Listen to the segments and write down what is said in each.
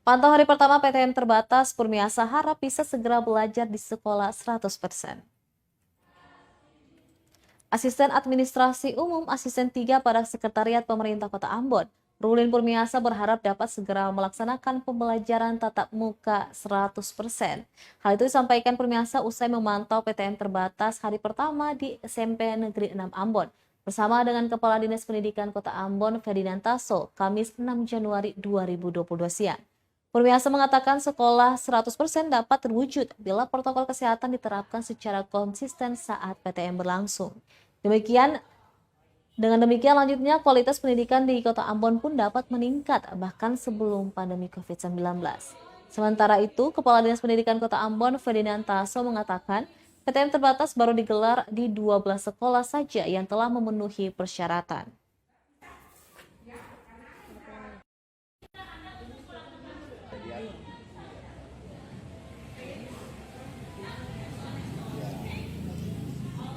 Pantau hari pertama PTM terbatas, Purmiasa harap bisa segera belajar di sekolah 100%. Asisten Administrasi Umum Asisten 3 pada Sekretariat Pemerintah Kota Ambon, Rulin Purmiasa berharap dapat segera melaksanakan pembelajaran tatap muka 100%. Hal itu disampaikan Purmiasa usai memantau PTM terbatas hari pertama di SMP Negeri 6 Ambon bersama dengan Kepala Dinas Pendidikan Kota Ambon, Ferdinand Tasso, Kamis 6 Januari 2022 siang. Purmiasa mengatakan sekolah 100% dapat terwujud bila protokol kesehatan diterapkan secara konsisten saat PTM berlangsung. Dengan demikian lanjutnya kualitas pendidikan di Kota Ambon pun dapat meningkat bahkan sebelum pandemi COVID-19. Sementara itu, Kepala Dinas Pendidikan Kota Ambon, Ferdinand Tasso mengatakan PTM terbatas baru digelar di 12 sekolah saja yang telah memenuhi persyaratan.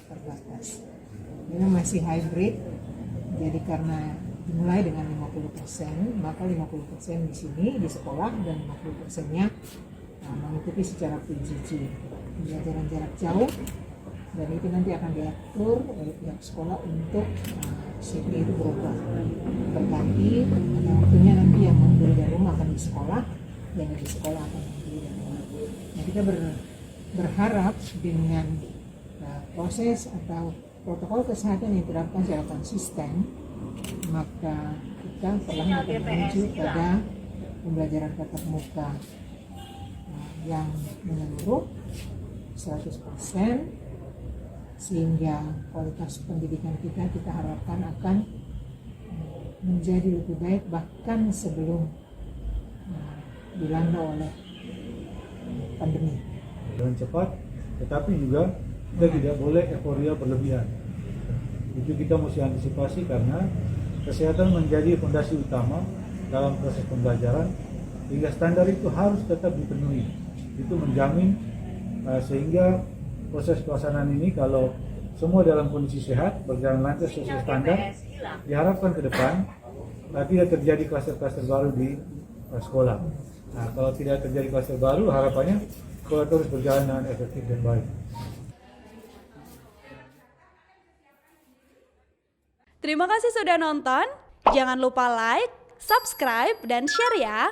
Terbatas. Ini masih hybrid, jadi karena dimulai dengan 50%, maka 50% di sini di sekolah dan 50%-nya mengikuti secara PJJ, pembelajaran jarak jauh, dan itu nanti akan diatur oleh pihak sekolah untuk shift itu berubah berganti. Pada waktunya nanti yang membeli dari rumah akan di sekolah, yang di sekolah akan membeli dari rumah. Nah, kita berharap dengan proses atau protokol kesehatan yang diterapkan secara konsisten, maka kita perlahan akan menuju pada pembelajaran tatap muka yang menyeluruh 100%, sehingga kualitas pendidikan kita harapkan akan menjadi lebih baik bahkan sebelum dilanda oleh pandemi. Dengan cepat, tetapi juga kita tidak boleh euforia berlebihan. Itu kita mesti antisipasi karena kesehatan menjadi fondasi utama dalam proses pembelajaran, hingga standar itu harus tetap dipenuhi. Itu menjamin sehingga proses pelaksanaan ini kalau semua dalam kondisi sehat, berjalan lancar sesuai standar, diharapkan ke depan tidak terjadi kluster-kluster baru di sekolah. Nah, kalau tidak terjadi kluster baru, harapannya sekolah terus berjalan dengan efektif dan baik. Terima kasih sudah nonton. Jangan lupa like, subscribe, dan share ya.